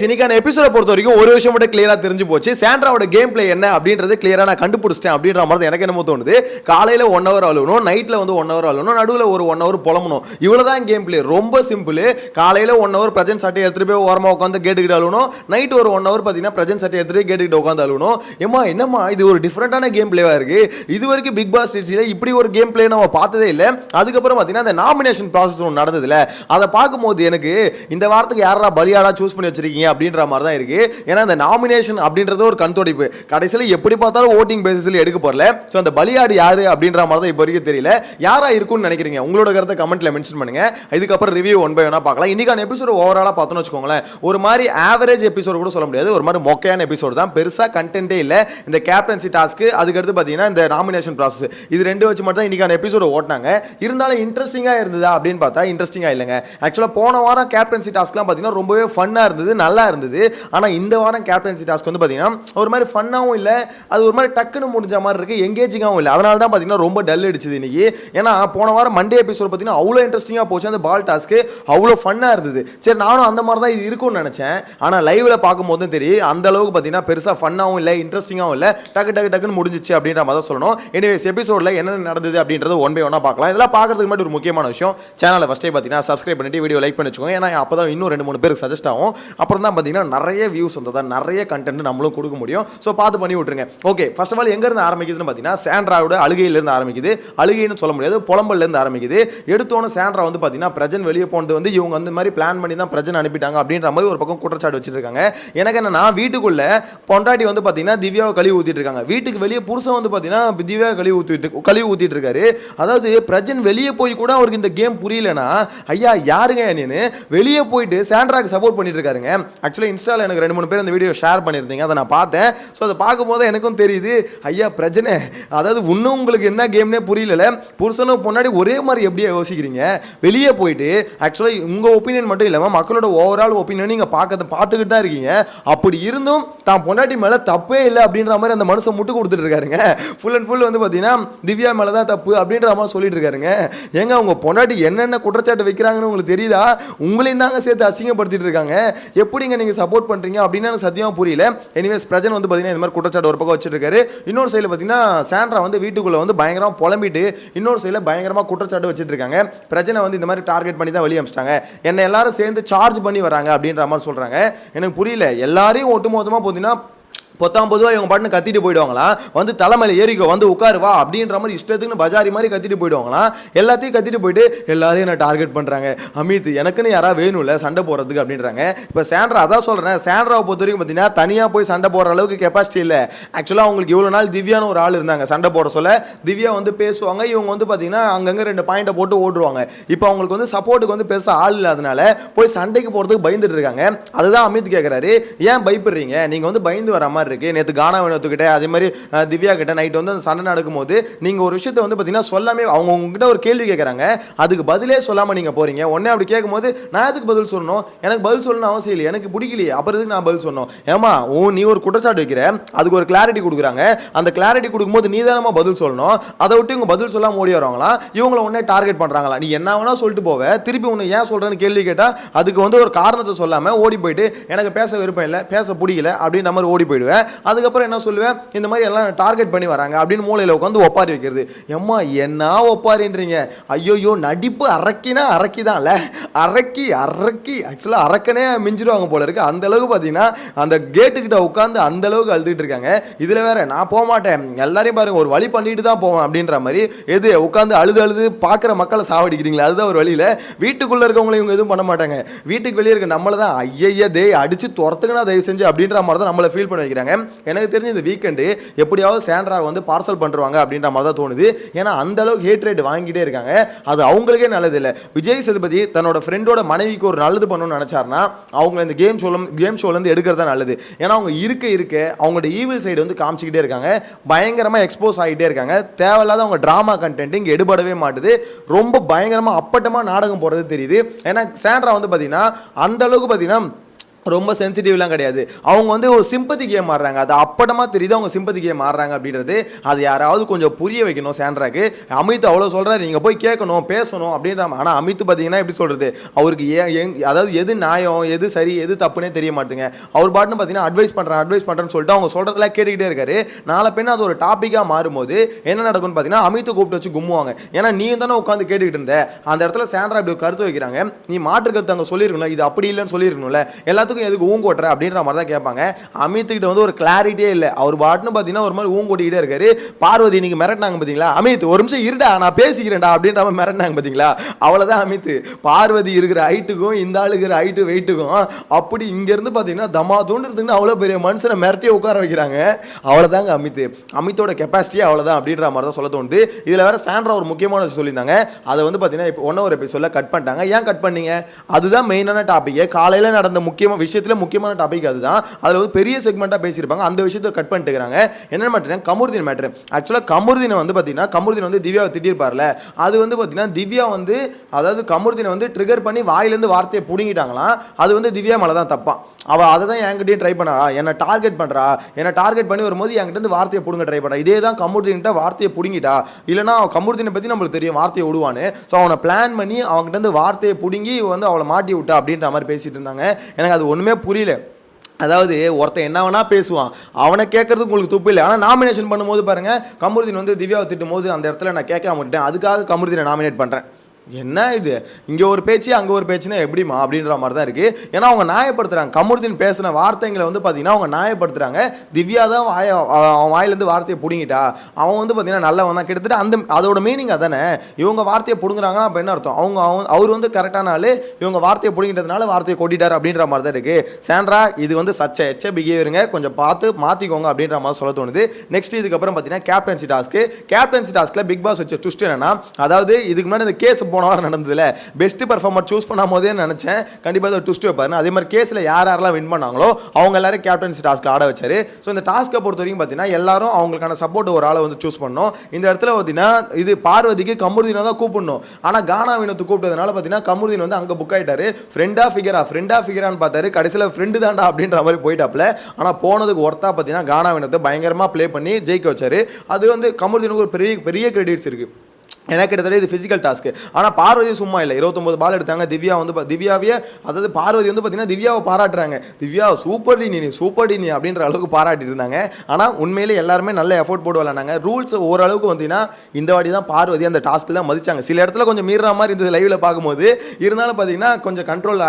இன்னைக்கான எபிசோட பொறுத்த வரைக்கும் ஒரு விஷயம் மட்டும் கிளியரா தெரிஞ்சு போச்சு. சாண்ட்ராவோட கேம் பிளே என்ன அப்படின்றது கிளியரா நான் கண்டுபிடிச்சிட்டேன் அப்படின்ற மாதிரி எனக்கு என்னமோ தோணுது. காலையில 1 hour அழுவணும், நைட்ல வந்து 1 hour அழுவணும், நடுவில் ஒரு 1 hour புலம்பணும். இவ்வளவுதான் கேம் பிளே. ரொம்ப சிம்பிள். காலையில 1 hour பிரசன்ட் சட்டை எடுத்துட்டு போய் ஓரமா உட்காந்து கேட்டுக்கிட்டு அழுவணும். நைட் ஒரு 1 hour பாத்தீங்கன்னா பிரசன்ட் சட்டை எடுத்துட்டு கேட்டுக்கிட்டு உட்காந்து அழுவணும். ஏமா என்னம்மா இது ஒரு டிஃபரெண்டான கேம் பிளேவா இருக்கு. இது வரைக்கும் பிக் பாஸ் ஸ்டேஜ்ல இப்படி ஒரு கேம் பிளே நம்ம பார்த்ததே இல்லை. அதுக்கப்புறம் பாத்தீங்கன்னா அந்த நாமினேஷன் ப்ராசஸ் ஒன்று நடந்ததுல அதை பார்க்கும்போது எனக்கு இந்த வாரத்துக்கு யாரா பலியாடா சூஸ் பண்ணி வச்சிருக்கீங்க அப்படின்ற மாதிரி தான் இருக்கு. ஏன்னா அந்த நாமினேஷன் அப்படின்றது ஒரு கண்துடைப்பு. கடைசியில் எப்படி பார்த்தாலும் ஓட்டிங் பேசிஸ்ல எடுக்க போறல. சோ அந்த பலியாடு யாரு அப்படின்ற மாதிரி தான் இப்போ வரைக்கும் தெரியல. யாரா இருக்கும்னு நினைக்கிறீங்க? உங்களோட கருத்தை கமெண்ட்ல மென்ஷன் பண்ணுங்க. இதுக்கப்புறம் ரிவ்யூ ஒன் பை ஒன்னா பார்க்கலாம். இன்னைக்கான எபிசோட் ஓவராலா பார்த்தோம்னு வச்சுக்கோங்களேன், ஒரு மாதிரி ஆவரேஜ் எபிசோட் கூட சொல்ல முடியாது. ஒரு மாதிரி மொக்கையான எபிசோட் தான். பெருசா கண்டென்ட்டே இல்ல. இந்த கேப்டன்சி டாஸ்க், அதுக்கு அடுத்து பாத்தீங்கன்னா இந்த நாமினேஷன் ப்ராசஸ், இது ரெண்டு வச்சு மட்டும் தான் இன்னைக்கான எபிசோட ஓட்டினாங்க. இருந்தாலும் இன்ட்ரெஸ்டிங்கா இருந்ததா அப்படின்னு பார்த்தா இன்ட்ரெஸ்டிங்கா இல்லைங்க. ஆக்சுவலா போன வாரம் கேப்டன்சி டாஸ்க்லாம் பாத்தீங்கன்னா ரொம்பவே ஃபன்னா இருந்தது, நல்லா இருந்தது. ஆனா இந்த வாரம் கேப்டன்சி டாஸ்க் வந்து பாத்தீங்கன்னா ஒரு மாதிரி ஃபன்னாவும் இல்ல, அது ஒரு மாதிரி டக்குன்னு முடிஞ்ச மாதிரி இருக்கு, எங்கேஜிங்காவும் இல்ல. அதனால தான் பாத்தீங்கன்னா ரொம்ப டல் அடிச்சது இன்னைக்கு. ஏன்னா போன வாரம் மண்டே எபிசோட் பாத்தீங்கன்னா அவ்வளவு இன்ட்ரெஸ்டிங்கா போச்சு. அந்த பால் டாஸ்க் அவ்வளவு ஃபன்னா இருந்தது. சரி நானும் அந்த மாதிரி தான் இது இருக்கும்னு நினைச்சேன். ஆனா லைவ்ல பார்க்கும்போது தெரியும் அந்த அளவுக்கு பாத்தீங்கன்னா பெருசா ஃபன்னாவும் இல்ல, இன்ட்ரெஸ்டிங்காவும் இல்ல, டக்குன்னு முடிஞ்சிச்சு அப்படின்ற மாதிரி தான் சொல்லணும். எனிவேஸ் எபிசோட்ல என்ன நடந்தது அப்படின்றது ஒன் பை ஒன்னா பார்க்கலாம். இதெல்லாம் பார்க்கறதுக்கு முன்னாடி ஒரு முக்கியமான விஷயம், சேனலை ஃபர்ஸ்ட் டைம் பாத்தீங்கன்னா சப்ஸ்கிரைப் பண்ணிட்டு வீடியோ லைக் பண்ணி வச்சுக்கோங்க. ஏன்னா அப்பதான் இன்னும் 2-3 பேருக்கு சஜஸ்ட் ஆகும். அப்புறம் தான் பாத்தீங்கன்னா நிறைய வியூஸ் வந்ததா, நிறைய கண்டென்ட் நம்மளும் கொடுக்க முடியும். ஸோ பார்த்து பண்ணி விட்டுருங்க. ஓகே, ஃபர்ஸ்ட் ஆஃப் ஆல் எங்க இருந்து ஆரம்பிக்குதுன்னு பார்த்தீங்கன்னா சாண்ட்ராவோட அழுகையிலிருந்து ஆரம்பிக்குது. அழுகைன்னு சொல்ல முடியாது, புலம்பல்ல இருந்து ஆரம்பிக்குது. எடுத்தோன்னு சாண்ட்ரா வந்து பார்த்தீங்கன்னா பிரஜன் வெளியே போனது வந்து இவங்க அந்த மாதிரி பிளான் பண்ணி தான் பிரஜன் அனுப்பிட்டாங்க அப்படின்ற மாதிரி ஒரு பக்கம் குற்றச்சாட்டு வச்சுட்டு இருக்காங்க. எனக்கு என்னன்னா வீட்டுக்குள்ள பொண்டாட்டி வந்து பார்த்தீங்கன்னா திவ்யாவை கழுவி ஊத்திட்டு இருக்காங்க. வீட்டுக்கு வெளியே புருஷன் வந்து பார்த்தீங்கன்னா திவ்யாவை கழுவி ஊத்திட்டு இருக்காரு. அதாவது பிரஜன் வெளியே போய் கூட அவருக்கு இந்த கேம் புரியலனா ஐயா யாருங்க நீனு வெளியே போயிட்டு சாண்ட்ராக்கு சப்போர்ட் பண்ணிட்டு இருக்காருங்க. ஆக்சுவலி இன்ஸ்டால எனக்கு 2-3 பேர் அந்த வீடியோ ஷேர் பண்ணியிருந்தீங்க, அதை நான் பார்த்தேன். ஸோ அதை பார்க்கும்போது எனக்கும் தெரியுது ஐயா பிரச்சனை, அதாவது இன்னும் உங்களுக்கு என்ன கேம்னே புரியல. புருஷனும் பொன்னாடி ஒரே மாதிரி எப்படியா யோசிக்கிறீங்க? வெளியே போயிட்டு ஆக்சுவலாக உங்கள் ஒப்பீனியன் மட்டும் இல்லாமல் மக்களோட ஓவரால் ஒப்பீனியன் நீங்கள் பார்த்துக்கிட்டு தான் இருக்கீங்க. அப்படி இருந்தும் தான் பொண்டாட்டி மேலே தப்பே இல்லை அப்படின்ற மாதிரி அந்த மனுஷன் முட்டு கொடுத்துட்டு இருக்காருங்க. ஃபுல் அண்ட் ஃபுல் வந்து பார்த்தீங்கன்னா திவ்யா மேலே தான் தப்பு அப்படின்ற மாதிரி சொல்லிட்டு இருக்காருங்க. ஏங்க உங்கள் பொண்டாட்டி என்னென்ன குற்றச்சாட்டு வைக்கிறாங்கன்னு உங்களுக்கு தெரியுதா? உங்களையும் தாங்க சேர்த்து அசிங்கப்படுத்திட்டு இருக்காங்க. எப்படிங்க நீங்கள் சப்போர்ட் பண்ணுறீங்க அப்படின்னு எனக்கு சத்தியமாக புரியல. எனிவேஸ் பிரஜன் வந்து பார்த்தீங்கன்னா இந்த மாதிரி குற்றச்சாட்டு ஒரு பக்கம் வச்சுட்டு இருக்காரு. இன்னொரு சைடில் பார்த்தீங்கன்னா சாண்ட்ரா வந்து வீட்டுக்குள்ளே வந்து பயங்கரமாக புலம்பிட்டு இன்னொரு சைடில் பயங்கரமாக குற்றச்சாட்டு வச்சுட்டு இருக்காங்க. பிரச்சனை வந்து இந்த மாதிரி டார்கெட் பண்ணி தான் வெளியே அமிச்சிட்டாங்க, என்ன எல்லாரும் சேர்ந்து சார்ஜ் பண்ணி வராங்க அப்படின்ற மாதிரி சொல்கிறாங்க. எனக்கு புரியல, எல்லாரையும் ஒட்டுமொத்தமாக பார்த்தீங்கன்னா பொதுவாக இவங்க பாட்டுன்னு கத்திட்டு போயிடுவாங்களாம். வந்து தலைமையில் ஏறிக்கோ வந்து உட்காருவா அப்படின்ற மாதிரி இஷ்டத்துக்குன்னு பஜாரி மாதிரி கத்திட்டு போயிடுவாங்களாம். எல்லாத்தையும் கத்திட்டு போயிட்டு எல்லாரையும் என்ன டார்கெட் பண்ணுறாங்க. அமித் எனக்குன்னு யாராவது வேணும்ல சண்டை போடுறதுக்கு அப்படின்றாங்க. இப்போ சாண்ட்ரா அதான் சொல்கிறேன், சாண்ட்ராவை பொறுத்த வரைக்கும் பார்த்தீங்கன்னா தனியாக போய் சண்டை போடுற அளவுக்கு கெப்பாசிட்டி இல்லை. ஆக்சுவலாக அவங்களுக்கு இவ்வளோ நாள் திவ்யான்னு ஒரு ஆள் இருந்தாங்க சண்டை போட சொல்ல. திவ்யா வந்து பேசுவாங்க, இவங்க வந்து பார்த்தீங்கன்னா அங்கங்கே 2 பாயிண்டை போட்டு ஓடுவாங்க. இப்போ அவங்களுக்கு வந்து சப்போர்ட்டுக்கு வந்து பெருசாக ஆள் இல்லாதனால போய் சண்டைக்கு போகிறதுக்கு பயந்துட்டு இருக்காங்க. அதுதான் அமித் கேட்குறாரு, ஏன் பயப்படுறீங்க? நீங்கள் வந்து பயந்து வர மாதிரி இருக்கு. நேற்று கானா வினோத்துக்கிட்ட அதே மாதிரி திவ்யா கிட்ட நைட் வந்து அந்த சண்டை நடக்கும்போது நீங்கள் ஒரு விஷயத்தை வந்து பார்த்தீங்கன்னா சொல்லாமே அவங்க உங்ககிட்ட ஒரு கேள்வி கேட்குறாங்க, அதுக்கு பதிலே சொல்லாமல் நீங்கள் போறீங்க. உடனே அப்படி கேட்கும்போது நான் எதுக்கு பதில் சொல்லணும்? எனக்கு பதில் சொல்லணும் அவசியம் இல்லை, எனக்கு பிடிக்கலையே, அப்புறம் எதுக்கு நான் பதில் சொல்லணும்? ஏமா நீ ஒரு குற்றச்சாட்டு வைக்கிற, அதுக்கு ஒரு கிளாரிட்டி கொடுக்குறாங்க. அந்த கிளாரிட்டி கொடுக்கும்போது நீ தானமா பதில் சொல்லணும். அதை விட்டு இவங்க பதில் சொல்லாமல் ஓடி வருவாங்களா? இவங்களை உடனே டார்கெட் பண்ணுறாங்களா? நீ என்ன வேணா சொல்லிட்டு போவ, திருப்பி உன்னை ஏன் சொல்கிறேன்னு கேள்வி கேட்டால் அதுக்கு வந்து ஒரு காரணத்தை சொல்லாமல் ஓடி போயிட்டு எனக்கு பேச விருப்பம் இல்லை, பேச பிடிக்கல அப்படின்னு மாதிரி ஓடி போயிடுவேன். அதுக்கப்புறம் என்ன சொல்லுவேன், இந்த மாதிரி எல்லாம் டார்கெட் பண்ணி வராங்க அப்படின்னு மூலையில் உட்காந்து ஒப்பாரி வைக்கிறது. எம்மா என்ன ஒப்பாரின்றீங்க? ஐயோயோ நடிப்பு அரக்கினா அரக்கிதான்ல, அரக்கி ஆக்சுவலாக அரக்கனே மிஞ்சிருவாங்க போல இருக்கு. அந்த அளவுக்கு பார்த்தீங்கன்னா அந்த கேட்டுக்கிட்ட உட்காந்து அந்த அளவுக்கு அழுதுகிட்டு இருக்காங்க. இதில் வேற நான் போக மாட்டேன், எல்லாரையும் பாருங்க ஒரு வழி பண்ணிட்டு தான் போவேன் அப்படின்ற மாதிரி எது உட்காந்து அழுது பார்க்குற மக்களை சாவடிக்கிறீங்களா? அதுதான் ஒரு வழியில். வீட்டுக்குள்ளே இருக்கவங்களை இவங்க எதுவும் பண்ண மாட்டாங்க, வீட்டுக்கு வெளியே இருக்க நம்மளை தான் ஐயா டே அடிச்சு துரத்துக்கனா தயவு செஞ்சு அப்படின்ற மாதிரி தான் நம்மளை ஃபீல் பண்ண வைக்கிறாங்க. எனக்கு தெரிஞ்சு இந்த வீக்கெண்டு எப்படியாவது சாண்ட்ரா வந்து பார்சல் பண்ணுவாங்க அப்படின்ற மாதிரி தான் தோணுது. ஏன்னா அந்த அளவுக்கு ஹேட் ரேட் வாங்கிட்டே இருக்காங்க. அது அவங்களுக்கே நல்லது இல்லை. விஜய் சேதுபதி தன்னோட ஃப்ரெண்டோட மனைவிக்கு ஒரு நல்லது பண்ணணும்னு நினைச்சாருன்னா அவங்க இந்த கேம் ஷோலேருந்து எடுக்கிறதா நல்லது. ஏன்னா அவங்க இருக்க அவங்களோட ஈவில் சைடு வந்து காமிச்சிக்கிட்டே இருக்காங்க, பயங்கரமாக எக்ஸ்போஸ் ஆகிட்டே இருக்காங்க. தேவையில்லாத அவங்க ட்ராமா கண்டென்ட் இங்கே எடுபடவே மாட்டுது. ரொம்ப பயங்கரமாக அப்பட்டமாக நாடகம் போடுறது தெரியுது. ஏன்னா சாண்ட்ரா வந்து பார்த்தீங்கன்னா அந்த அளவுக்கு பார்த்தீங்கன்னா ரொம்ப சென்சிட்டிவ்லாம் கிடையாது. அவங்க வந்து ஒரு சிம்பத்தி கேம் ஆடுறாங்க. அது அப்படமா தெரியுது அவங்க சிம்பத்தி கேம் ஆடுறாங்க அப்படின்றது. அது யாராவது கொஞ்சம் புரிய வைக்கணும் சாண்ட்ராக்கு. அமித் அவ்வளோ சொல்கிறாரு, நீங்கள் போய் கேட்கணும் பேசணும் அப்படின்ற. ஆனால் அமித் பார்த்தீங்கன்னா எப்படி சொல்கிறது, அவருக்கு அதாவது எது நியாயம் எது சரி எது தப்புனே தெரிய மாட்டுங்க. அவர் பாட்டுன்னு பார்த்தீங்கன்னா அட்வைஸ் பண்ணுறேன்னு சொல்லிட்டு அவங்க சொல்கிறதெல்லாம் கேட்டுக்கிட்டே இருக்காரு. நாளை பின்ன அது ஒரு டாப்பிக்காக மாறும்போது என்ன நடக்கும்னு பார்த்தீங்கன்னா அமித்தை கூப்பிட்டு வச்சு கும்முவாங்க. ஏன்னா நீ தானே உட்காந்து கேட்டுக்கிட்டு இருந்த. அந்த இடத்துல சாண்ட்ரா இப்படி கருத்து வைக்கிறாங்க, நீ மாற்று கருத்து அங்கே சொல்லியிருக்கணும், இது அப்படி இல்லைன்னு சொல்லியிருக்கணும்ல, எல்லாத்துக்கும் எதுக்கு ஊங்கோட்டுற அப்படின்ற மாதிரி தான் கேட்பாங்க. அமித்துக்கிட்ட வந்து ஒரு கிளாரிட்டியே இல்லை. அவர் பாட்டுன்னு பார்த்தீங்கன்னா ஒரு மாதிரி ஊங்கோட்டிக்கிட்டே இருக்காரு. பார்வதி இன்னைக்கு மிரட்டினாங்க பார்த்தீங்களா, அமித் ஒரு நிமிஷம் இருடா நான் பேசிக்கிறேன்டா அப்படின்ற மாதிரி மிரட்டினாங்க பார்த்தீங்களா, அவ்வளோதான் அமித். பார்வதி இருக்கிற ஹைட்டுக்கும் இந்த ஆள் இருக்கிற ஹைட்டு வெயிட்டுக்கும் அப்படி இங்கேருந்து பார்த்தீங்கன்னா தமா தோன்றுறதுக்குன்னு அவ்வளோ பெரிய மனுஷனை மிரட்டியே உட்கார வைக்கிறாங்க. அவ்வளோதாங்க அமித். அமித்தோட கெப்பாசிட்டியே அவ்வளோதான் அப்படின்ற மாதிரி தான் சொல்ல தோணுது. இதில் வேற சாண்ட்ரா ஒரு முக்கியமான விஷயம் சொல்லியிருந்தாங்க. அதை வந்து பார்த்தீங்கன்னா இப்போ ஒன் ஒரு எபிசோட கட் பண்ணிட்டாங்க. ஏன் கட் பண்ணீங்க, அதுதான் மெயினான டாபிக். காலையில் நடந்த விஷயத்தில் முக்கியமான டாபிக் அதுதான். அதில் வந்து பெரிய செக்மெண்ட்டாக பேசியிருப்பாங்க. அந்த விஷயத்தை கட் பண்ணிட்டு இருக்காங்க. என்னென்னு பார்த்தீங்கன்னா கமருதீன் மேட்ரு. ஆக்சுவலாக கமருதீனை வந்து பார்த்தீங்கன்னா கமருதீன் வந்து திவ்யாவை திட்டிருப்பார்ல, அது வந்து பார்த்தீங்கன்னா திவ்யா வந்து அதாவது கமருதீனை வந்து ட்ரிகர் பண்ணி வாயிலேருந்து வார்த்தையை பிடுங்கிட்டாங்களாம். அது வந்து திவ்யா மேலே தான் தப்பான். அவள் அதை தான் என்கிட்டையும் ட்ரை பண்ணா, என்னை டார்கெட் பண்ணுறா, என்னை டார்கெட் பண்ணி வரும்போது என்கிட்ட இருந்து வார்த்தையை பிடுங்க ட்ரை பண்ணுறா. இதே தான் கமருதீன்கிட்ட வார்த்தையை பிடுங்கிட்டா. இல்லைனா கமருதீனை பற்றி நம்மளுக்கு தெரியும் வார்த்தையை விடுவான்னு. ஸோ அவனை பிளான் பண்ணி அவங்ககிட்ட இருந்து வார்த்தையை பிடுங்கி வந்து அவளை மாட்டி விட்டா அப்படின்ற மாதிரி பேசிட்டு இருந்தாங்க. எனக்கு அது ஒன்றுமே புரியல. அதாவது ஒருத்தன் என்ன வேணா பேசுவான், அவனை கேட்கறதுக்கு உங்களுக்கு துப்பு இல்லை. ஆனால் நாமினேஷன் பண்ணும்போது பாருங்க, கமருதீன் வந்து திவ்யாவை திட்டும் போது அந்த இடத்துல நான் கேட்காம விட்டேன், அதுக்காக கமருதீனை நாமினேட் பண்ணுறேன். என்ன இது, இங்கே ஒரு பேச்சு அங்கே ஒரு பேச்சுன்னா எப்படிமா அப்படின்ற மாதிரி தான் இருக்குது. ஏன்னா அவங்க நியாயப்படுத்துகிறாங்க. கமருதீன் பேசின வார்த்தைங்களை வந்து பார்த்தீங்கன்னா அவங்க நியாயப்படுத்துகிறாங்க. திவ்யா தான் அவன் வாயிலேருந்து வார்த்தையை பிடுங்கிட்டா, அவன் வந்து பார்த்தீங்கன்னா நல்லவன் தான். கிட்டத்தட்ட அதோட மீனிங் அதானே. இவங்க வார்த்தையை பிடுங்குறாங்கன்னா அப்போ என்ன அர்த்தம், அவர் வந்து கரெக்டான ஆள், இவங்க வார்த்தையை பிடுங்கிட்டதுனால வார்த்தையை கொட்டிட்டார் அப்படின்ற மாதிரி தான் இருக்குது. சாண்ட்ரா இது வந்து எச்ச பிஹேவியருங்க, கொஞ்சம் பார்த்து மாற்றிக்கோங்க அப்படின்ற மாதிரி சொல்ல தோணுது. நெக்ஸ்ட் இதுக்கப்புறம் பார்த்தீங்கன்னா கேப்டன்சி டாஸ்க்கில் பிக் பாஸ் வச்ச ட்விஸ்ட் என்னன்னா, அதாவது இதுக்கு முன்னாடி இந்த கேஸ் போன வாரம் நடந்ததுல பெஸ்ட் பர்ஃபார்மர் சூஸ் பண்ணும் போதே நினைச்சேன் கண்டிப்பாக ஒரு ட்விஸ்ட் வைப்பாரு. அதே மாதிரி கேஸில் யாரெல்லாம் வின் பண்ணாங்களோ அவங்க எல்லாரும் கேப்டன்சி டாஸ்க் ஆட வச்சாரு. ஸோ இந்த டாஸ்க்கை பொறுத்த வரைக்கும் பார்த்தீங்கன்னா எல்லாரும் அவங்களுக்கான சப்போர்ட் ஒரு ஆளை வந்து சூஸ் பண்ணணும். இந்த இடத்துல பார்த்தீங்கன்னா இது பார்வதிக்கு கமருதீனை தான் கூப்பிடணும். ஆனால் கானா வினோத்து கூப்பிட்டதுனால பார்த்தீங்கன்னா கமருதீன் வந்து அங்கே புக் ஆகிட்டாரு. ஃப்ரெண்டா ஃபிகரான்னு பார்த்தாரு. கடைசியில் ஃப்ரெண்டு தாண்டா அப்படின்ற மாதிரி போயிட்டாப்ல. ஆனால் போனதுக்கு ஒர்த்தா பார்த்தீங்கன்னா கானா வினோத்தை பயங்கரமாக ப்ளே பண்ணி ஜெயிக்க வச்சாரு. அது வந்து கமருதீனுக்கு ஒரு பெரிய கிரெடிட்ஸ் இருக்குது. ஏன்னா கிட்டத்தட்ட இது ஃபிசிக்கல் டாஸ்க்கு. ஆனால் பார்வதி சும்மா இல்லை, 29 பால் எடுத்தாங்க. திவ்யாவையே அதாவது பார்வதி வந்து பார்த்தீங்கன்னா திவ்யாவை பாராட்டுறாங்க. திவ்யா சூப்பர் டி அப்படின்ற அளவுக்கு பாராட்டிட்டு இருந்தாங்க. ஆனால் உண்மையிலே எல்லாருமே நல்ல எஃபோர்ட் போட்டு விளாண்டாங்க. ரூல்ஸ் ஓரளவுக்கு வந்தீங்கன்னா இந்த வாட்டி தான் பார்வதி அந்த டாஸ்க்கு தான் மதிச்சாங்க. சில இடத்துல கொஞ்சம் மீறுற மாதிரி இருந்தது லைவில் பார்க்கும்போது. இருந்தாலும் பார்த்தீங்கன்னா கொஞ்சம் கண்ட்ரோல்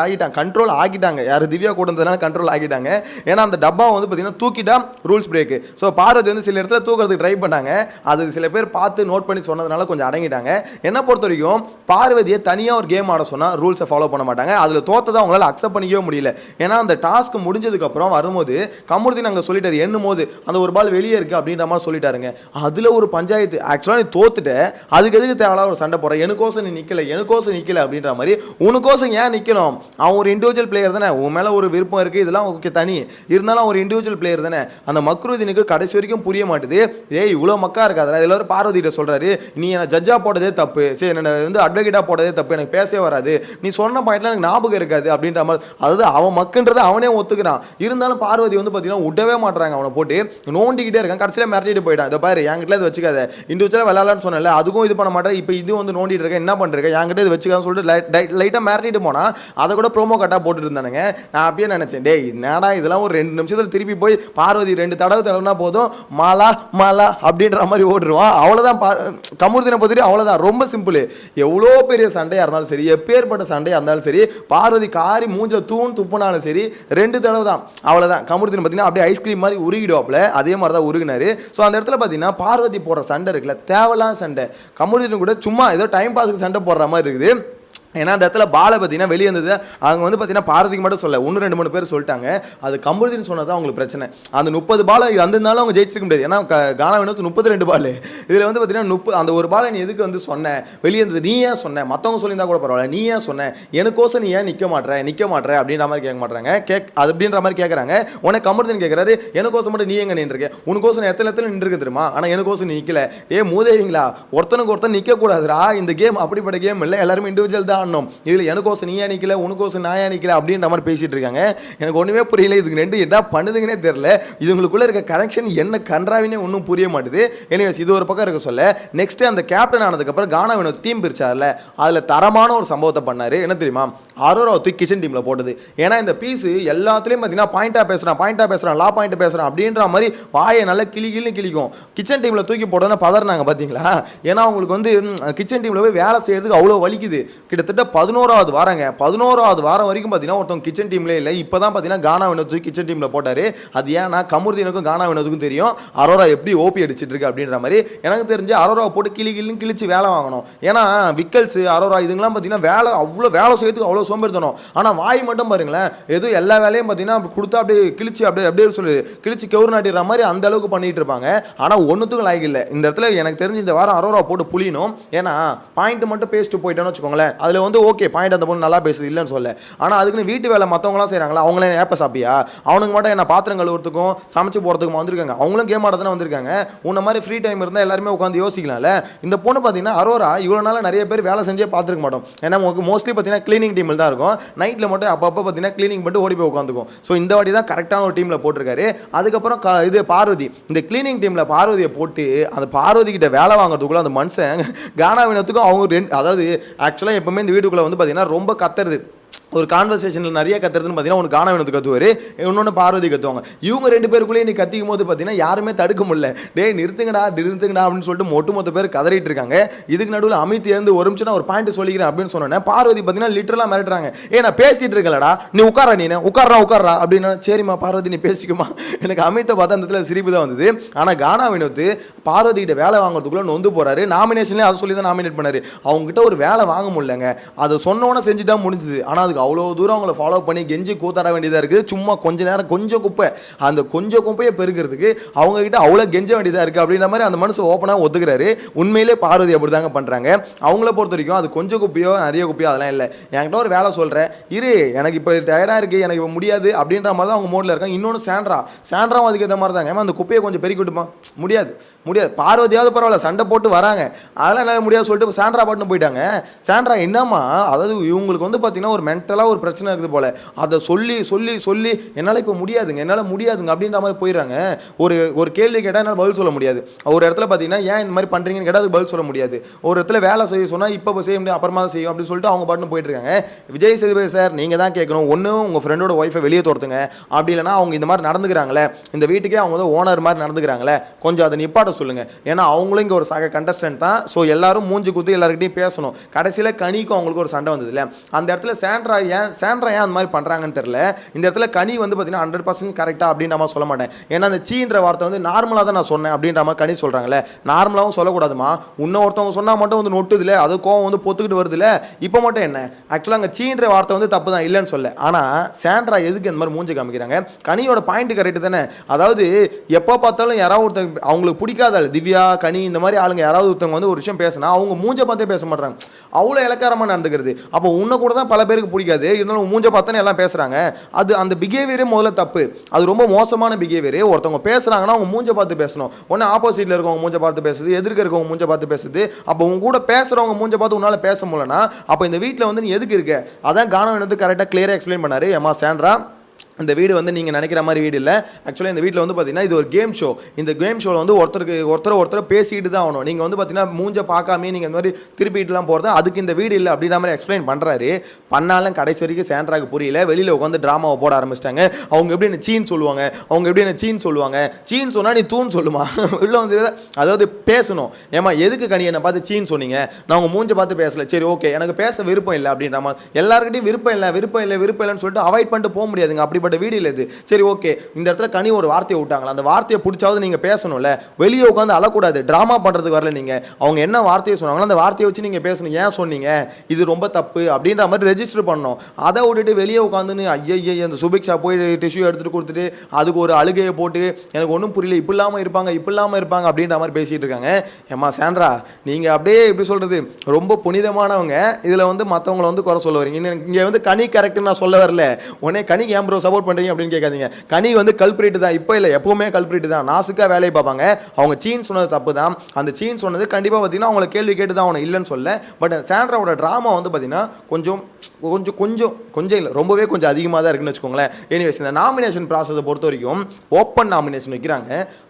ஆகிட்டாங்க. யார் திவ்யா கூட இருந்ததுனால கண்ட்ரோல் ஆகிட்டாங்க. ஏன்னா அந்த டப்பாவை வந்து பார்த்தீங்கன்னா தூக்கிட்டா ரூல்ஸ் பிரேக்கு. ஸோ பார்வதி வந்து சில இடத்துல தூக்கிறதுக்கு ட்ரை பண்ணாங்க. அது சில பேர் பார்த்து நோட் பண்ணி சொன்னதுனால கொஞ்சம் அடங்கிட்டாங்க. என்ன பொறுத்த வரைக்கும் பார்வதியை தனியாக ஒரு கேம் ஆட சொன்னால் ரூல்ஸை ஃபாலோ பண்ண மாட்டாங்க. அதில் தோத்ததை அவங்களால அக்செப்ட் பண்ணிக்கவே முடியல. ஏன்னா அந்த டாஸ்க் முடிஞ்சதுக்கு அப்புறம் வரும்போது கமருதீன் அங்கே சொல்லிட்டாரு, எண்ணும் போது அந்த ஒரு பால் வெளியே இருக்கு அப்படின்ற மாதிரி சொல்லிட்டாருங்க. அதில் ஒரு பஞ்சாயத்து. ஆக்சுவலாக நீ தோத்துட்ட, அதுக்கு எதுக்கு தேவையில்லாத ஒரு சண்டை போடுற, எனக்கோசம் நீ நிற்கல அப்படின்ற மாதிரி. உனக்கோசம் ஏன் நிற்கணும், அவன் ஒரு இண்டிவிஜுவல் பிளேயர் தானே, உன் மேலே ஒரு விருப்பம் இருக்குது, இதெல்லாம் ஓகே தனி, இருந்தாலும் ஒரு இண்டிவிஜுவல் பிளேயர் தானே. அந்த மக்ருதீனுக்கு கடைசி வரைக்கும் புரிய மாட்டுது. இவ்வளோ மக்கா இருக்காது. எல்லாரும் பார்வதிகிட்ட சொல்றாரு, நீ என்ன ஜட்ஜா போட்டதே தப்பு, சரி என்ன வந்து அட்வொகேட்டா போட்டதே தப்பு, எனக்கு பேசவே வராது, நீ சொன்ன பாயிண்ட்ல எனக்கு ஞாபகம் இருக்காது அப்படின்ற மாதிரி. அதாவது அவன் மக்குன்றதை அவனே ஒத்துக்கிறான். இருந்தாலும் பார்வதி வந்து பார்த்தீங்கன்னா விடவே மாட்டாங்க. அவனை போட்டு நோண்டிக்கிட்டே இருக்கான். கடைசியில் மிரட்டிட்டு போயிட்டான். இதை பாரு என்கிட்ட இது வச்சுக்காத, இண்டிவிஜுவலாக விளையாடலான்னு சொன்னல, அதுக்கும் இது பண்ண மாட்டேன், இப்போ இது வந்து நோண்டிட்டு இருக்கேன், என்ன பண்ணுறேன், என்கிட்ட இது வச்சுக்கான்னு சொல்லிட்டு லைட்டாக மிரட்டிட்டு போனா. அதை கூட ப்ரோமோ கட்டாக போட்டுட்டு இருந்தானுங்க. நான் அப்பயே நினைச்சேன், டேய் என்னடா இதெல்லாம் ஒரு 2 நிமிஷத்தில் திருப்பி போய் பார்வதி 2 தடவைனா போதும், மாலா அப்படின்ற மாதிரி ஓடுருவான். அவ்வளோதான். கமருதீனை பற்றி அவ்வளோதான், ரொம்ப சிம்பிள். எவ்வளோ பெரிய சண்டையாக இருந்தாலும் சரி, எப்பேற்பட்ட சண்டையாக இருந்தாலும் சரி, பார்வதி காரி மூஞ்சில் துப்புனாலும் சரி 2 தடவை தான், அவ்வளோதான். கமருதீன் பார்த்தீங்கன்னா அப்படியே ஐஸ்கிரீம் மாதிரி உருகிடுவாப்ல, அதே மாதிரி தான் உருகினாரு. ஸோ அந்த இடத்துல பார்த்தீங்கன்னா பார்வதி போடுற சண்டை இருக்குல்ல, தேவையில்லாத சண்டை. கமருதீன் கூட சும்மா ஏதோ டைம் பாஸுக்கு சண்டை போடுற மாதிரி இருக்குது. ஏன்னா அந்த இடத்துல பாலை பார்த்தீங்கன்னா வெளியே இருந்தது. அவங்க வந்து பார்த்தீங்கன்னா பார்வதிக்கு மட்டும் சொல்ல, 1-2-3 பேர் சொல்லிட்டாங்க. அது கமருதீன் சொன்னது தான் அவங்களுக்கு பிரச்சனை. அந்த 30 பால் அந்தனால அவங்க ஜெயிச்சிருக்க முடியாது. ஏன்னா கானா வினோத் 32 பால். இதில் வந்து பார்த்தீங்கன்னா அந்த ஒரு பாலை நீ எதுக்கு வந்து சொன்ன, வெளியே இருந்தது நீ ஏன் சொன்ன, மற்றவங்க சொல்லியிருந்தா கூட பரவாயில்ல, நீ ஏன் சொன்ன, எனக்கோசம் நீ ஏன் நிற்க மாட்டேற அப்படின்ற மாதிரி கேட்க மாட்டாங்க. அப்படின்ற மாதிரி கேட்குறாங்க. உடனே கமருதீன் கேட்குறாரு, எனக்கோசம் மட்டும் நீ எங்கே நின்றுருக்க, உனக்கோசம் எத்தனை நின்றுருக்கு தெரியுமா, ஆனால் எனக்கோசம் நீ நிற்கல. மூதேவிங்களா, ஒருத்தனுக்கு ஒருத்தன் நிற்கக்கூடாதுரா, இந்த கேம் அப்படிப்பட்ட கேம் இல்லை, எல்லாருமே இண்டிவிஜுவல் தான் ஆடணும், இதில் எனக்கோசம் நீ அணிக்கல உனக்கோசம் நான் அணிக்கல அப்படின்ற மாதிரி பேசிட்டு இருக்காங்க. எனக்கு ஒன்றுமே புரியல, இதுக்கு ரெண்டு என்ன பண்ணுதுங்கன்னே தெரியல. இதுங்களுக்குள்ள இருக்க கனெக்ஷன் என்ன கன்றாவினே ஒன்றும் புரிய மாட்டுது. எனிவேஸ் இது ஒரு பக்கம் இருக்க சொல்ல, நெக்ஸ்ட் அந்த கேப்டன் ஆனதுக்கப்புறம் கானா வினோத் டீம் பிரிச்சார்ல, அதில் தரமான ஒரு சம்பவத்தை பண்ணாரு. என்ன தெரியுமா, அரோரா தூக்கி கிச்சன் டீமில் போட்டது. ஏன்னா இந்த பீஸ் எல்லாத்துலேயும் பார்த்தீங்கன்னா பாயிண்டாக பேசுகிறான் லா பாயிண்ட் பேசுகிறான் அப்படின்ற மாதிரி வாயை நல்லா கிளிக்கும். கிச்சன் டீமில் தூக்கி போட்டோன்னு பதறினாங்க பார்த்தீங்களா. ஏன்னா அவங்களுக்கு வந்து கிச்சன் டீமில் போய் வேலை செய்யறதுக்கு அவ்வளோ வலிக்குது. கிட்டத்தட்ட 11வது வாரம் வரைக்கும் பார்த்தீங்கன்னா ஒருத்தவங்க கிச்சன் டீம்லேயே இல்லை. இப்போ தான் பார்த்தீங்கன்னா கானா வினோத் கீச்சன் டீமில் போட்டார். அது ஏன்னா கமருதீனுக்கும் கானா வினோத்துக்கும் தெரியும் அரோரா எப்படி ஓபி அடிச்சிட்டு இருக்கு அப்படின்ற மாதிரி. எனக்கு தெரிஞ்சு அரோராவை போட்டு கிழிச்சு வேலை வாங்கணும். ஏன்னா விக்கல்ஸ் அரோரா இதுங்கெல்லாம் பார்த்தீங்கன்னா அவ்வளோ வேலை செய்யறதுக்கு அவ்வளோ சோம்பேறித்தனம். ஆனால் வாய் மட்டும் பாருங்களேன், எதுவும் எல்லா வேலையும் பார்த்தீங்கன்னா கொடுத்தா அப்படியே கிழிச்சு அப்படியே சொல்லி கிழிச்சு கவுர் நாட்டிடுற மாதிரி அந்த அளவுக்கு பண்ணிட்டு இருப்பாங்க. ஆனால் ஒன்றுத்துக்கும் லாய்க்கு இல்லை. இந்த இடத்துல எனக்கு தெரிஞ்சு இந்த வாரம் அரோரா போட்டு புளியணும். ஏன்னா பாயிண்ட் மட்டும் பேசிட்டு போயிட்டோன்னு வச்சுக்கோங்களேன், அதில் வந்து ஓகே பாயிண்ட் அந்த பொண்ணு நல்லா பேசுது இல்லைன்னு சொல்ல. ஆனால் அதுக்குன்னு வீட்டு வேலை மற்றவங்களாம் செய்கிறாங்களா, அவங்களே ஏப்ப சாப்பியா, அவனுக்கு மட்டும் என்ன பாத்திரம் கழுவுறதுக்கும் சமைச்சு போகிறதுக்கும் வந்திருக்காங்க. அவங்களும் கேம் ஆட தானே வந்திருக்காங்க. உன்ன மாதிரி ஃப்ரீ டைம் இருந்தால் எல்லாருமே உட்காந்து யோசிக்கலாம்ல. இந்த பொண்ணு பார்த்தீங்கன்னா அரோரா இவ்வளோ நாள் நிறைய பேர் வேலை செஞ்சே பார்த்துருக்க மாட்டோம். ஏன்னா மோஸ்ட்லி பார்த்தீங்கன்னா கிளீனிங் டீமில் தான் இருக்கும். நைட்டில் மட்டும் அப்பப்போ பார்த்தீங்கன்னா கிளீனிங் பண்ணிட்டு ஓடி போய் உட்காந்துக்கும். ஸோ இந்த வாட்டி தான் கரெக்டான ஒரு டீமில் போட்டிருக்காரு. அதுக்கப்புறம் இது பார்வதி, இந்த கிளீனிங் டீமில் பார்வதியை போட்டு அந்த பார்வதி கிட்ட வேலை வாங்குறதுக்குள்ள அந்த மனுஷன் கானா வினோத்துக்கும் அவங்க அதாவது ஆக்சுவலாக எப்பவுமே இந்த வீட்டுக்குள்ளே வந்து பார்த்தீங்கன்னா ரொம்ப கத்துறது, ஒரு கான்வர்சேஷனில் நிறைய கத்துறதுன்னு பார்த்தீங்கன்னா ஒன்று கானா வினோத்து கத்துவார், இன்னொன்று பார்வதி கத்துவாங்க. இவங்க ரெண்டு பேருக்குள்ளேயே நீ கத்திக்கும் போது பார்த்தீங்கன்னா யாருமே தடுக்க முடியல. நிறுத்துங்கடா அப்படின்னு சொல்லிட்டு மொத்த பேர் கதறிட்டு இருக்காங்க. இதுக்கு நடுவில் அமித் இருந்து ஒரு நிமிஷம் ஒரு பாயிண்ட் சொல்லிக்கிறேன் அப்படின்னு சொன்னேன். பார்வதி பார்த்தீங்கன்னா லிட்டரலாக மிரட்டுறாங்க, நான் பேசிட்டு இருக்கலடா, நீ உட்கார்றா அப்படின்னா. சரிம்மா பார்வதி நீ பேசிக்குமா. எனக்கு அமித்தை பார்த்தா அந்த இடத்துல சிரிப்பு தான் வந்தது. ஆனால் கானா வினோத் பார்வதி கிட்ட வேலை வாங்குறதுக்குள்ள நொந்து போறாரு. நாமினேஷன்லேயே அதை சொல்லி தான் நாமினேட் பண்ணாரு. அவங்க கிட்ட ஒரு வேலை வாங்க முடியலங்க, அதை சொன்னோன்னே செஞ்சுட்டா முடிஞ்சுது. ஆனால் அதுக்கு அவ்வளோ தூரம் அவங்கள ஃபாலோ பண்ணி கெஞ்சி கூத்தாட வேண்டியதாக இருக்குது. சும்மா கொஞ்ச நேரம் கொஞ்சம் குப்பை, அந்த கொஞ்சம் குப்பையை பெருக்கிறதுக்கு அவங்க கிட்ட அவ்வளோ கெஞ்ச வேண்டியதாக இருக்குது அப்படின்ற மாதிரி அந்த மனுஷன் ஓப்பனாக ஒத்துக்கிறாரு. உண்மையிலே பார்வதி அப்படி தாங்க பண்ணுறாங்க. அவங்கள பொறுத்த வரைக்கும் அது கொஞ்சம் குப்பையோ நிறைய குப்பையோ அதெல்லாம் இல்லை. என்கிட்ட ஒரு வேலை சொல்கிறேன், எனக்கு இப்போ டயர்டாக இருக்குது, எனக்கு இப்போ முடியாது அப்படின்ற மாதிரி தான் அவங்க மோடில் இருக்காங்க. இன்னொன்று சாண்ட்ராவும் அதுக்கேற்ற மாதிரி தாங்க. அந்த குப்பையை கொஞ்சம் பெருக்கி விட்டுமா, முடியாது. பார்வதியாவது பரவாயில்ல, சண்டை போட்டு வராங்க, அதெல்லாம் என்னால் முடியாது சொல்லிட்டு சாண்ட்ரா பாட்டுன்னு போயிட்டாங்க. சாண்ட்ரா என்னம்மா, அதாவது இவங்களுக்கு வந்து பார்த்தீங்கன்னா ஒரு மென்டலாக ஒரு பிரச்சனை இருக்குது போல, அதை சொல்லி என்னால் இப்போ முடியாதுங்க அப்படின்ற மாதிரி போயிடுறாங்க. ஒரு கேள்வி கேட்டால் என்னால் பதில் சொல்ல முடியாது. ஒரு இடத்துல பார்த்தீங்கன்னா ஏன் இந்த மாதிரி பண்ணுறீங்கன்னு கேட்டால் அதுக்கு பதில் சொல்ல முடியாது. ஒரு இடத்துல வேலை செய்ய சொன்னால் இப்போ செய்ய முடியாது, அப்புறமா செய்யும் அப்படின்னு சொல்லிட்டு அவங்க பாட்டுன்னு போயிட்டு இருக்காங்க. விஜய் சேதுபதி சார் நீங்கள் தான் கேட்கணும், ஒன்று உங்கள் ஃப்ரெண்டோட ஒய்ஃபை வெளியே துரத்துங்க, அப்படி இல்லைனா அவங்க இந்த மாதிரி நடந்துக்கிறாங்களே, இந்த வீட்டுக்கே அவங்க வந்து ஓனர் மாதிரி நடந்துக்கிறாங்களே, கொஞ்சம் அதை நிப்பாட்ட சொல்லுங்கள். ஏன்னா அவங்களும் இங்கே ஒரு சக கண்டஸ்டன்ட் தான். ஸோ எல்லாரும் மூஞ்சி குத்து எல்லாருக்கிட்டையும் பேசணும். கடைசியில் கனிக்கும் அவங்களுக்கு ஒரு சண்டை வந்தது இல்லை, அந்த இடத்துல சாண்ட்ரா ஏன் அந்த மாதிரி பண்ணுறாங்கன்னு தெரியல. இந்த இடத்துல கனி வந்து பார்த்தீங்கன்னா 100% கரெக்டாக அப்படின்னு நான் சொல்ல மாட்டேன். ஏன்னா அந்த சீன்ற வார்த்தை வந்து நார்மலாக தான் நான் சொன்னேன் அப்படின்ற மாதிரி கனி சொல்கிறாங்களே, நார்மலாகவும் சொல்லக்கூடாதுமா, இன்னொருத்தவங்க சொன்னால் மட்டும் வந்து நொட்டுதில்ல, அது கோவம் வந்து பொத்துக்கிட்டு வருதுல்ல, இப்போ மட்டும் என்ன. ஆக்சுவலாக அங்கே சீன்ற வார்த்தை வந்து தப்பு தான், இல்லைன்னு சொல்ல. ஆனால் சாண்ட்ரா எதுக்கு அந்த மாதிரி மூஞ்சி காமிக்கிறாங்க? கனியோட பாயிண்ட் கரெக்டு தானே. அதாவது எப்போ பார்த்தாலும் யாராவது ஒருத்தங்க அவங்களுக்கு பிடிக்காத திவ்யா கனி இந்த மாதிரி ஆளுங்க யாராவது ஒருத்தவங்க வந்து ஒரு விஷயம் பேசினா அவங்க மூஞ்சை பார்த்தே பேச மாட்டாங்க, அவ்வளோ இலக்காரமாக நடந்துக்கிறது. அப்போ உன்னை கூட தான் பல பேருக்கு பிடிக்காது, இருந்தாலும் மூஞ்ச பார்த்தானே எல்லாம் பேசுகிறாங்க. அது அந்த பிஹேவியரே முதல்ல தப்பு, அது ரொம்ப மோசமான பிஹேவியர். ஒருத்தவங்க பேசுகிறாங்கன்னா அவங்க மூஞ்ச பார்த்து பேசணும். ஒன்று ஆப்போசிட்டில் இருக்கவங்க மூஞ்ச பார்த்து பேசுது, எதிர்க்க இருக்கவங்க மூஞ்ச பார்த்து பேசுது. அப்போ உங்க கூட பேசுகிறவங்க மூஞ்ச பார்த்து உன்னால் பேச முடியலன்னா அப்போ இந்த வீட்டில் வந்து நீ எதுக்கு இருக்க? அதான் கானம் வந்து கரெக்டாக கிளியராக எக்ஸ்பிளைன் பண்ணாரு. ஏமா சாண்ட்ரா, இந்த வீடு வந்து நீங்கள் நினைக்கிற மாதிரி வீடு இல்லை. ஆக்சுவலாக இந்த வீட்டில் வந்து பார்த்தீங்கன்னா இது ஒரு கேம் ஷோ. இந்த கேம் ஷோவில் வந்து ஒருத்தர் பேசிட்டு தான் ஆகணும். நீங்கள் வந்து பார்த்தீங்கன்னா மூஞ்ச பார்க்காமே நீங்கள் இந்த மாதிரி திருப்பிட்டுலாம் போகிறது, அதுக்கு இந்த வீடு இல்லை அப்படின்ற மாதிரி எக்ஸ்பிளைன் பண்ணுறாரு. பண்ணாலும் கடைசி வரைக்கும் சாண்ட்ராக்கு புரியல. வெளியில் உட்காந்து ட்ராமாவை போட ஆரம்பிச்சிட்டாங்க. அவங்க எப்படி என்ன சீன் சொல்லுவாங்க, சீன் சொன்னால் நீ தூன்னு சொல்லுமா, இல்லை வந்து அதாவது பேசணும். ஏமா எதுக்கு கனி என்னை பார்த்து சீன் சொன்னீங்க, நான் உங்கள் மூஞ்ச பார்த்து பேசலை, சரி ஓகே எனக்கு பேச விருப்பம் இல்லை அப்படின்ற மாதிரி. எல்லாருக்கிட்டையும் விருப்பம் இல்லைன்னு சொல்லிட்டு அவாய்ட் பண்ணிட்டு போக முடியாதுங்க. அப்படிப்பட்ட வீடு இல்லை இது. சரி ஓகே, இந்த இடத்துல கனி ஒரு வார்த்தையை விட்டாங்களா, அந்த வார்த்தையை பிடிச்சாவது நீங்கள் பேசணும்ல, வெளியே உட்காந்து அழக்கூடாது, ட்ராமா பண்ணுறதுக்கு வரல. நீங்கள் அவங்க என்ன வார்த்தையை சொன்னாங்களோ அந்த வார்த்தையை வச்சு நீங்கள் பேசணும். ஏன் சொன்னீங்க, இது ரொம்ப தப்பு அப்படின்ற மாதிரி ரெஜிஸ்டர் பண்ணணும். அதை விட்டுட்டு வெளியே உட்காந்துன்னு ஐய அந்த சுபிக்ஷா போய் டிஷ்யூ எடுத்துகிட்டு கொடுத்துட்டு அதுக்கு ஒரு அழுகையை போட்டு எனக்கு ஒன்றும் புரியல, இப்படிலாமல் இருப்பாங்க அப்படின்ற மாதிரி பேசிகிட்டு இருக்காங்க. ஏமா சாண்ட்ரா, நீங்கள் அப்படியே எப்படி சொல்கிறது, ரொம்ப புனிதமானவங்க, இதில் வந்து மற்றவங்களை வந்து குறை சொல்ல வரீங்க. இங்கே வந்து கனி கரெக்டுன்னு நான் சொல்ல வரல, உடனே கனிக்கு ஏன் ப்ரோ சப்போர்ட் பண்ணுறீங்க அப்படின்னு கேட்காதீங்க. கனி வந்து கல்பிரேட் தான், இப்போ இல்லை எப்பவுமே கல்பிரேட் தான். நாசுக்காக வேலையை பார்ப்பாங்க. அவங்க சீன் சொன்னது தப்பு தான். அந்த சீன் சொன்னது கண்டிப்பாக பார்த்தீங்கன்னா அவங்கள கேள்வி கேட்டு தான் அவனை இல்லைன்னு சொல்ல. பட் சாண்ட்ராவோட ட்ராமா வந்து பார்த்தீங்கன்னா கொஞ்சம் கொஞ்சம் கொஞ்சம் கொஞ்சம் இல்லை ரொம்பவே கொஞ்சம் அதிகமாக தான் இருக்குன்னு வச்சுக்கோங்களேன். எனிவேஸ் இந்த நாமினேஷன் ப்ராசஸை பொறுத்த வரைக்கும் ஓப்பன் நாமினேஷன் வைக்கிறாங்க.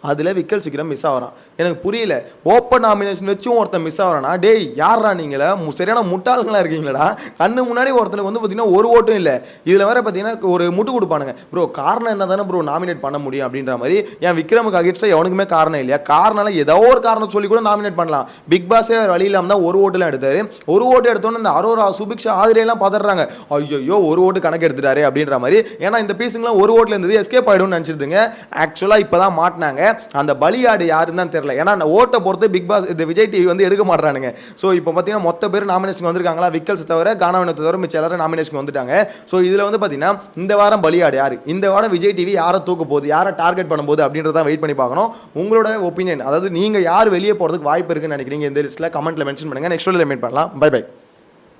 அதில் விக்கல் சீக்கிரம் மிஸ் ஆகிறான். எனக்கு புரியல, ஓப்பன் நாமினேஷன் வச்சும் ஒருத்தன் மிஸ் ஆகிறானா? டேய் யாரா நீங்களா, சரியான முட்டாளுங்களா இருக்கீங்களா? கண்ணு முன்னாடி ஒருத்தனுக்கு வந்து பார்த்தீங்கன்னா ஒரு ஓட்டும் இல்லை. இதில் வேற பார்த்தீங்கன்னா ஒரு முட்டு கொடுப்பானுங்க. ப்ரோ காரணம் என்ன தானே ப்ரோ நாமினேட் பண்ண முடியும் அப்படின்ற மாதிரி. ஏன் விக்ரமுக்கு அகேன்ஸ்டாக எவனுக்குமே காரணம் இல்லையா? காரணம் ஏதோ ஒரு காரணம் சொல்லி கூட நாமினேட் பண்ணலாம். பிக் பாஸே வழி இல்லாமல் தான் ஒரு ஓட்டுலாம் எடுத்தாரு. ஒரு ஓட்டு எடுத்தோன்னு இந்த அரோரா, சுபிக்ஷா, ஆதிரையெல்லாம் பதறாங்க. ஐயோ ஒரு ஓட்டு கணக்கு எடுத்துட்டாரு அப்படின்ற மாதிரி. ஏன்னா இந்த பீஸுங்களாம் ஒரு ஓட்டில் இருந்தது எஸ்கேப் ஆகிடும்னு நினச்சிருந்துங்க. ஆக்சுவலாக இப்போ தான் மாட்டினாங்க. அந்த பலியாடு யாருன்னு தான் தெரியல. ஏன்னா அந்த ஓட்டை பொறுத்து பிக் பாஸ் இந்த விஜய் டிவி வந்து எடுக்க மாட்டானுங்க. ஸோ இப்போ பார்த்தீங்கன்னா மொத்த பேர் நாமினேஷன் வந்திருக்காங்களா? விக்கல்ஸ் தவிர கானாவினத்தை தவிர மிச்சம் எல்லாரும் நாமினேஷன் வந்துட்டாங்க. ஸோ இதில் வந்து பார்த்தீங்கன்னா இந்த வாரம் பலியாடு யார், இந்த வாரம் விஜய் டிவி யாரை தூக்க போகுது, யாரை டார்கெட் பண்ணும்போது அப்படின்றத வெயிட் பண்ணி பார்க்கணும். உங்களோட ஒப்பீனியன், அதாவது நீங்கள் யார் வெளியே போகிறதுக்கு வாய்ப்பு இருக்குன்னு நினைக்கிறீங்க இந்த லிஸ்ட்டில் கமெண்ட்டில் மென்ஷன் பண்ணுங்கள். நெக்ஸ்ட் வீடியோவில் மீட் பண்ணலாம். Bye by.